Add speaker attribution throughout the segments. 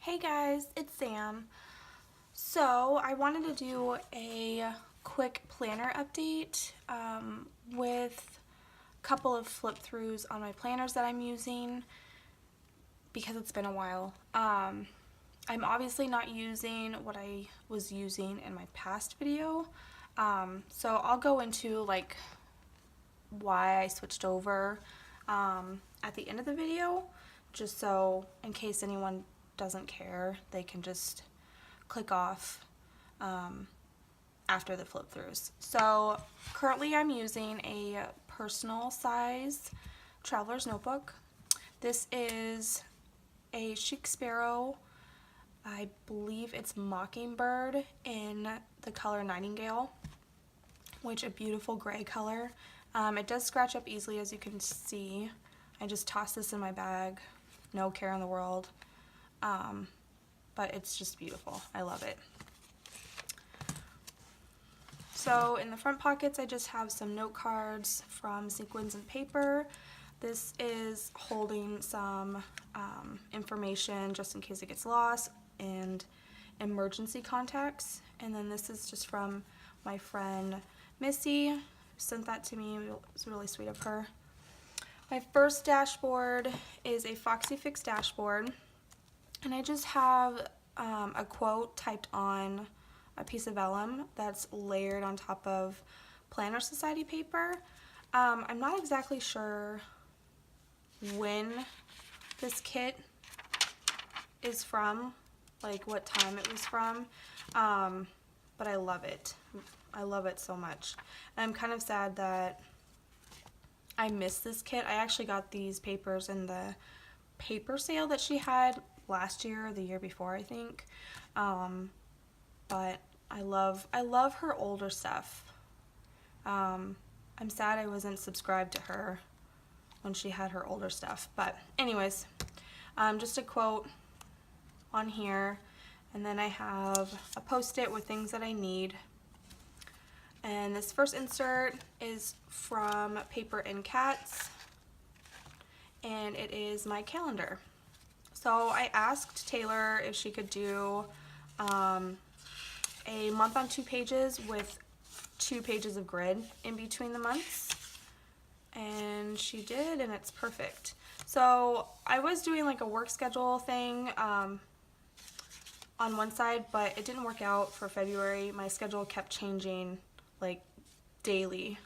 Speaker 1: Hey guys, it's Sam. So I wanted to do a quick planner update with a couple of flip throughs on my planners that I'm using because it's been a while. I'm obviously not using what I was using in my past video, so I'll go into like why I switched over at the end of the video, just so in case anyone doesn't care, they can just click off after the flip throughs. So currently I'm using a personal size traveler's notebook. This is a Chic Sparrow, I believe it's Mockingbird in the color Nightingale, which a beautiful gray color. It does scratch up easily, as you can see. I just tossed this in my bag, no care in the world. But it's just beautiful. I love it. So in the front pockets, I just have some note cards from Sequins and Paper. This is holding some information just in case it gets lost and emergency contacts. And then this is just from my friend Missy, who sent that to me. It was really sweet of her. My first dashboard is a Foxy Fix dashboard. And I just have a quote typed on a piece of vellum that's layered on top of Planner Society paper. I'm not exactly sure when this kit is from, like what time it was from, but I love it. I love it so much. And I'm kind of sad that I missed this kit. I actually got these papers in the paper sale that she had last year or the year before, I think. But I love her older stuff. I'm sad I wasn't subscribed to her when she had her older stuff. But anyways, just a quote on here, and then I have a post-it with things that I need. And this first insert is from Paper and Cats, and it is my calendar. So I asked Taylor if she could do a month on 2 pages with 2 pages of grid in between the months, and she did, and it's perfect. So I was doing like a work schedule thing on one side, but it didn't work out for February. My schedule kept changing like daily.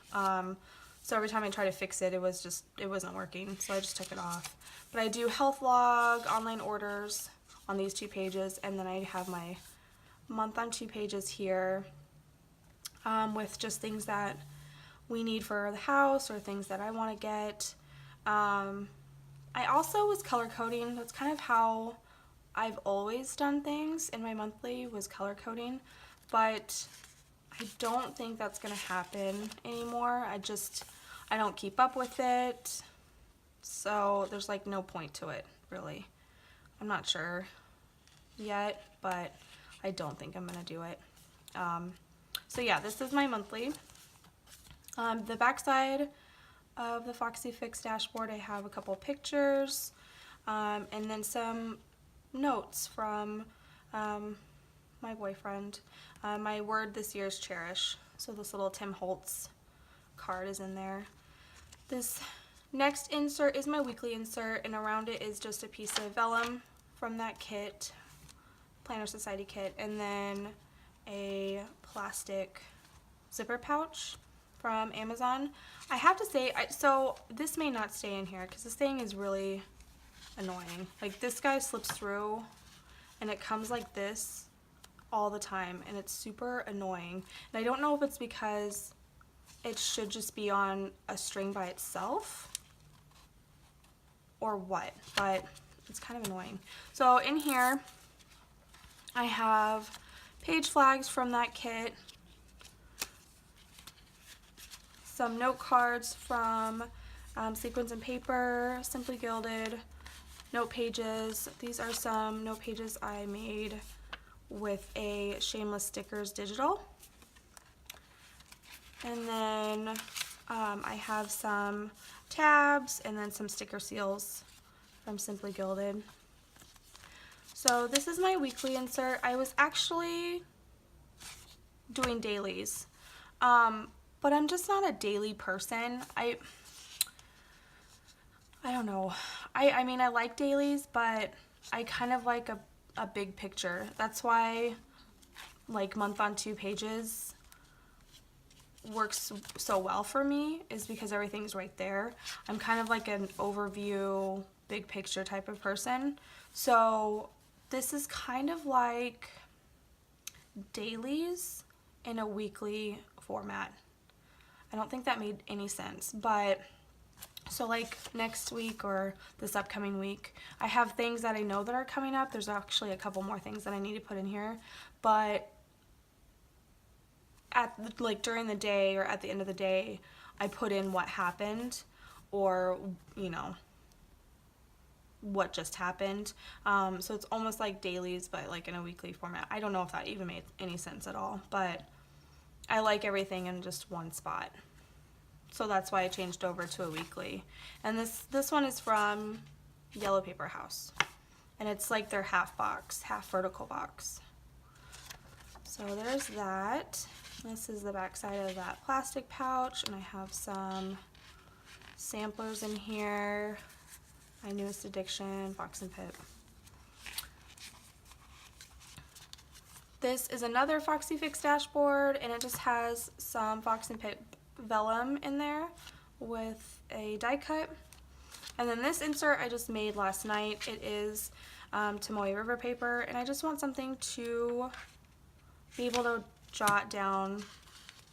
Speaker 1: So every time I tried to fix it, it wasn't working, so I just took it off. But I do health log, online orders on these 2 pages, and then I have my month on 2 pages here with just things that we need for the house or things that I want to get. I also was color coding. That's kind of how I've always done things in my monthly, was color coding, but I don't think that's going to happen anymore. I don't keep up with it, so there's like no point to it, really. I'm not sure yet, but I don't think I'm going to do it. So yeah, this is my monthly. The back side of the Foxy Fix dashboard, I have a couple pictures, and then some notes from my boyfriend. My word this year is cherish, so this little Tim Holtz card is in there. This next insert is my weekly insert, and around it is just a piece of vellum from that kit, Planner Society kit, and then a plastic zipper pouch from Amazon. I have to say, so this may not stay in here because this thing is really annoying. Like, this guy slips through and it comes like this all the time, and it's super annoying. And I don't know if it's because it should just be on a string by itself or what, but it's kind of annoying. So in here I have page flags from that kit, some note cards from Sequins and Paper, Simply Gilded, note pages. These are some note pages I made with a Shameless Stickers digital. And then I have some tabs and then some sticker seals from Simply Gilded. So this is my weekly insert. I was actually doing dailies, but I'm just not a daily person. I don't know. I mean, I like dailies, but I kind of like a big picture. That's why like month on 2 pages works so well for me, is because everything's right there. I'm kind of like an overview, big picture type of person. So this is kind of like dailies in a weekly format. I don't think that made any sense, but so like next week or this upcoming week, I have things that I know that are coming up. There's actually a couple more things that I need to put in here, but like during the day or at the end of the day, I put in what happened, or what just happened. So it's almost like dailies, but like in a weekly format. I don't know if that even made any sense at all, but I like everything in just one spot. So that's why I changed over to a weekly. And this one is from Yellow Paper House, and it's like their half vertical box. So there's that. This is the back side of that plastic pouch, and I have some samplers in here. My Newest Addiction, Fox and Pip. This is another Foxy Fix dashboard, and it just has some Fox and Pip vellum in there with a die cut. And then this insert I just made last night. It is Tomoe River paper, and I just want something to be able to jot down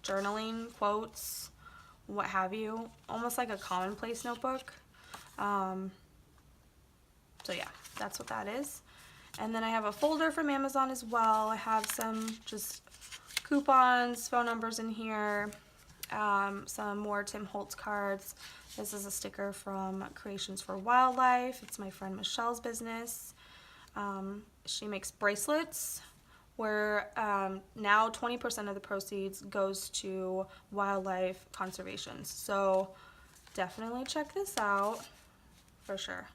Speaker 1: journaling, quotes, what have you, almost like a commonplace notebook. So yeah, that's what that is. And then I have a folder from Amazon as well. I have some just coupons, phone numbers in here, some more Tim Holtz cards. This is a sticker from Creations for Wildlife. It's my friend Michelle's business. She makes bracelets where now 20% of the proceeds goes to wildlife conservation. So definitely check this out for sure.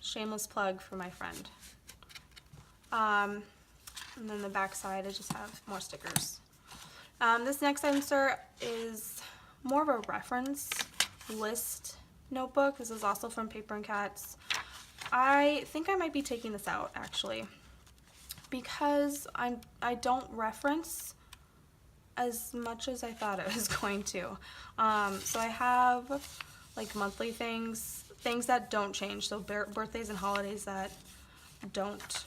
Speaker 1: Shameless plug for my friend. And then the back side, I just have more stickers. This next insert is more of a reference list notebook. This is also from Paper and Cats. I think I might be taking this out actually, because I don't reference as much as I thought I was going to. So I have like monthly things that don't change, so birthdays and holidays that don't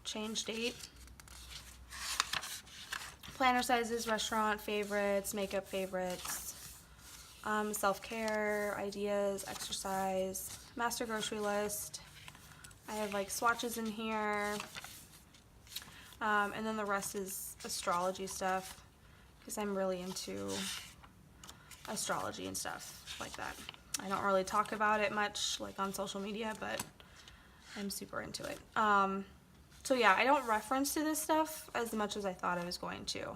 Speaker 1: change date. Planner sizes, restaurant favorites, makeup favorites, self-care, ideas, exercise, master grocery list. I have like swatches in here. And then the rest is astrology stuff, because I'm really into astrology and stuff like that. I don't really talk about it much like on social media, but I'm super into it. So yeah, I don't reference to this stuff as much as I thought I was going to.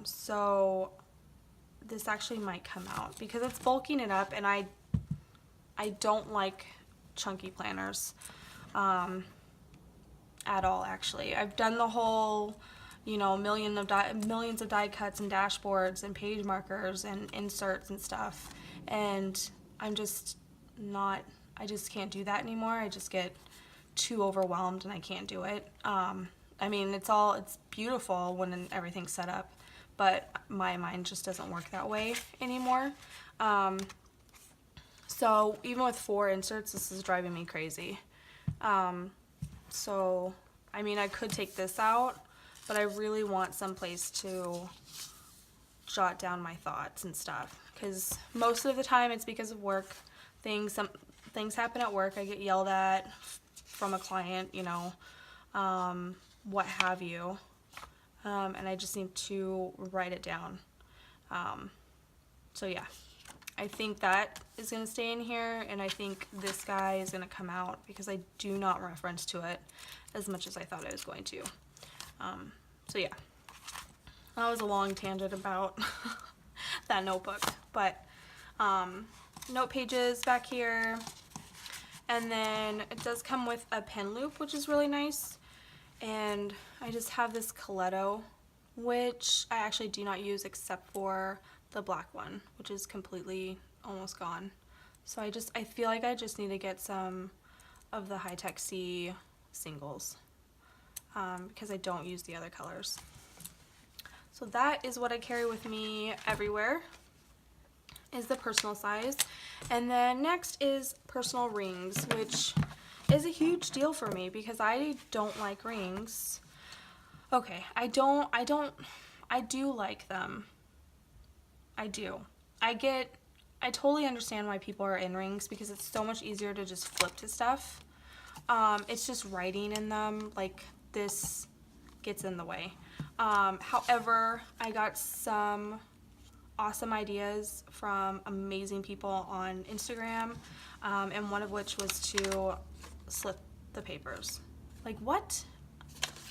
Speaker 1: So this actually might come out because it's bulking it up, and I don't like chunky planners at all, actually. I've done the whole, millions of die cuts and dashboards and page markers and inserts and stuff, and I'm just not, I just can't do that anymore. I just get too overwhelmed and I can't do it. I mean, it's beautiful when everything's set up, but my mind just doesn't work that way anymore. So even with 4 inserts, this is driving me crazy. So, I mean, I could take this out, but I really want some place to jot down my thoughts and stuff, because most of the time it's because of work. Things happen at work. I get yelled at from a client, what have you, and I just need to write it down. So yeah, I think that is going to stay in here, and I think this guy is going to come out because I do not reference to it as much as I thought I was going to. So yeah, that was a long tangent about that notebook, but note pages back here, And then it does come with a pen loop, which is really nice. And I just have this Coletto, which I actually do not use except for the black one, which is completely almost gone. So I feel like I just need to get some of the High Tech C singles because I don't use the other colors. So that is what I carry with me everywhere, is the personal size. And then next is personal rings, which is a huge deal for me because I don't like rings. Okay, I do like them. I do. I totally understand why people are in rings because it's so much easier to just flip to stuff. It's just writing in them, like this gets in the way. However, I got some awesome ideas from amazing people on Instagram, and one of which was to slip the papers. Like, what?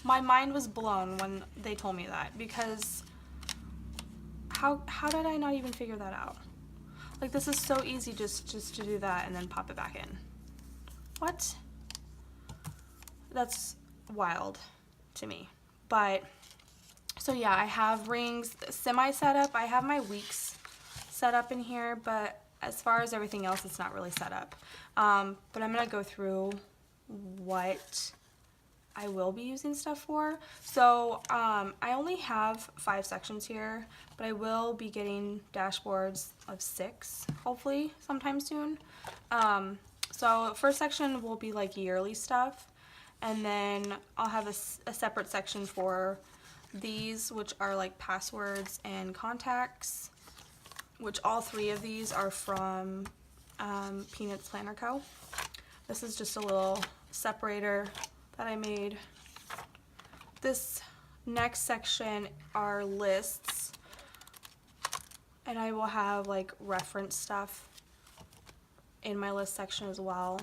Speaker 1: My mind was blown when they told me that, because how did I not even figure that out? Like, this is so easy just to do that and then pop it back in. What? That's wild to me. But so yeah, I have rings semi set up. I have my weeks set up in here, but as far as everything else, it's not really set up. But I'm gonna go through what I will be using stuff for. So I only have 5 sections here, but I will be getting dashboards of 6, hopefully sometime soon. So first section will be like yearly stuff, and then I'll have a separate section for these, which are like passwords and contacts, which all 3 of these are from Peanuts Planner Co. This is just a little separator that I made. This next section are lists, and I will have like reference stuff in my list section as well.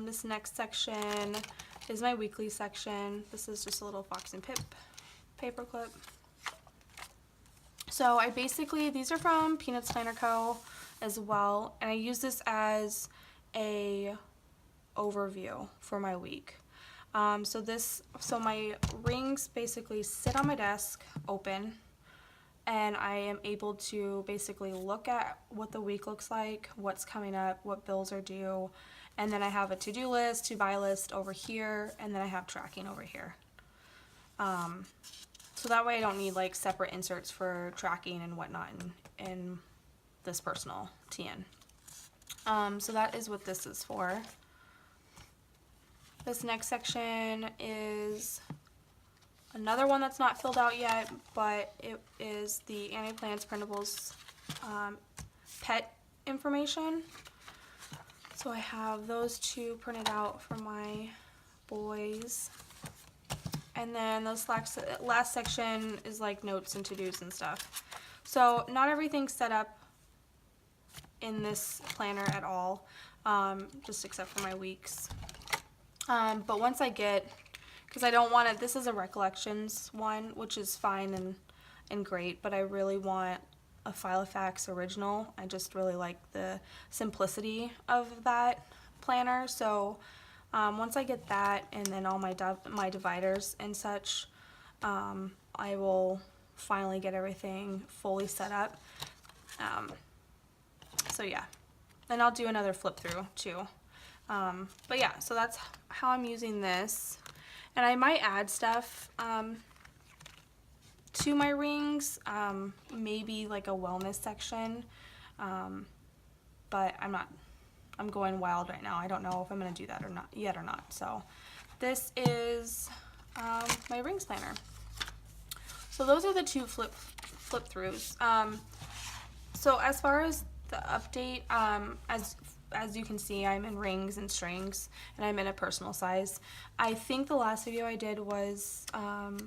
Speaker 1: This next section is my weekly section. This is just a little Fox and Pip paper clip. So these are from Peanuts Planner Co. as well, and I use this as a overview for my week. So my rings basically sit on my desk open, and I am able to basically look at what the week looks like, what's coming up, what bills are due, and then I have a to-do list, to-buy list over here, and then I have tracking over here. So that way I don't need like separate inserts for tracking and whatnot in this personal TN. So that is what this is for. This next section is another one that's not filled out yet, but it is the Annie Plants Printables pet information. So I have those 2 printed out for my boys. And then this last section is like notes and to-dos and stuff. So not everything's set up in this planner at all, just except for my weeks. But once I get, because I don't want it, this is a recollections one, which is fine and great, but I really want a Filofax original. I just really like the simplicity of that planner. So once I get that, and then all my dividers and such, I will finally get everything fully set up. So yeah, and I'll do another flip through too. But yeah, so that's how I'm using this, and I might add stuff to my rings, maybe like a wellness section, but I'm going wild right now. I don't know if I'm going to do that or not. So this is my rings planner. So those are the 2 flip throughs. So as far as the update, as you can see, I'm in rings and strings, and I'm in a personal size. I think the last video I did was a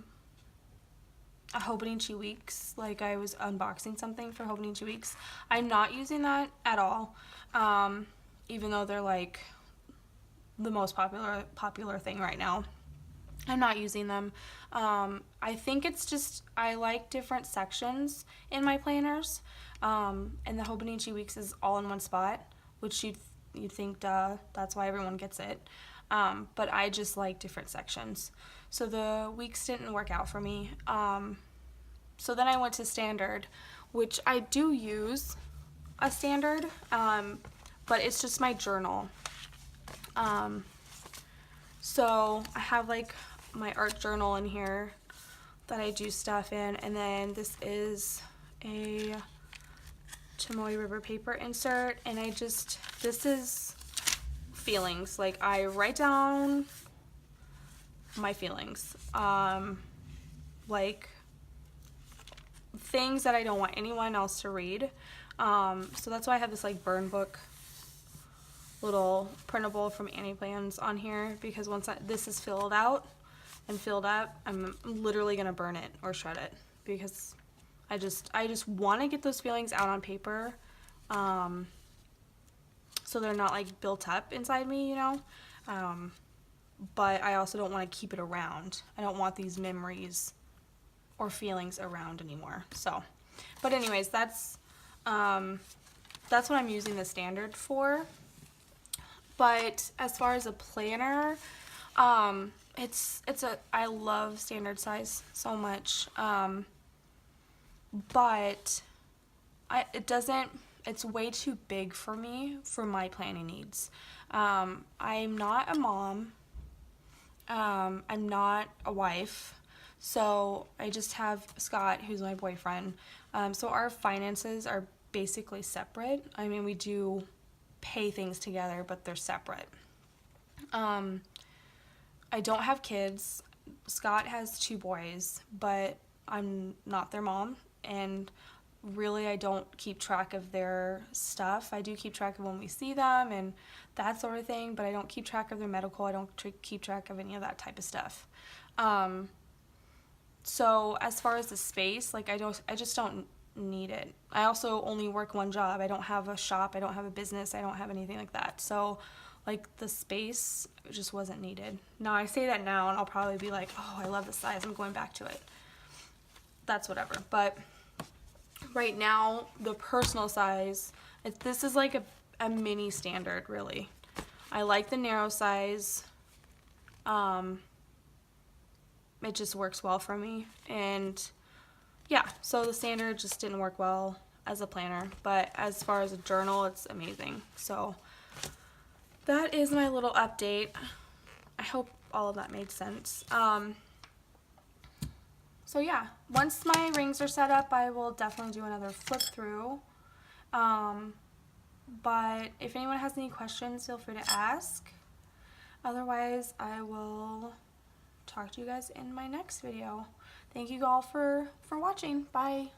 Speaker 1: Hobonichi Weeks, like I was unboxing something for Hobonichi Weeks. I'm not using that at all, even though they're like the most popular thing right now. I'm not using them. I think it's just I like different sections in my planners, and the Hobonichi Weeks is all in one spot, which you'd You'd think, duh, that's why everyone gets it. But I just like different sections. So the weeks didn't work out for me. So then I went to standard, which I do use a standard, but it's just my journal. So I have like my art journal in here that I do stuff in, and then this is a Chamoy River paper insert, and this is feelings. Like, I write down my feelings, like things that I don't want anyone else to read. So that's why I have this like burn book little printable from Annie Plans on here, because once this is filled out and filled up, I'm literally gonna burn it or shred it, because I just want to get those feelings out on paper, so they're not like built up inside me, you know. But I also don't want to keep it around. I don't want these memories or feelings around anymore. So, but anyways, that's what I'm using the standard for. But as far as a planner, I love standard size so much. But it's way too big for me for my planning needs. I'm not a mom. I'm not a wife. So I just have Scott, who's my boyfriend. So our finances are basically separate. I mean, we do pay things together, but they're separate. I don't have kids. Scott has 2 boys, but I'm not their mom, and really I don't keep track of their stuff. I do keep track of when we see them and that sort of thing, but I don't keep track of their medical. I don't keep track of any of that type of stuff. So as far as the space, like I just don't need it. I also only work one job. I don't have a shop. I don't have a business. I don't have anything like that. So like the space just wasn't needed. Now I say that now and I'll probably be like, oh, I love the size. I'm going back to it. That's whatever. But right now, the personal size, this is like a mini standard, really. I like the narrow size. It just works well for me. And yeah, so the standard just didn't work well as a planner. But as far as a journal, it's amazing. So that is my little update. I hope all of that made sense. So yeah, once my rings are set up, I will definitely do another flip through. But if anyone has any questions, feel free to ask. Otherwise, I will talk to you guys in my next video. Thank you all for watching. Bye.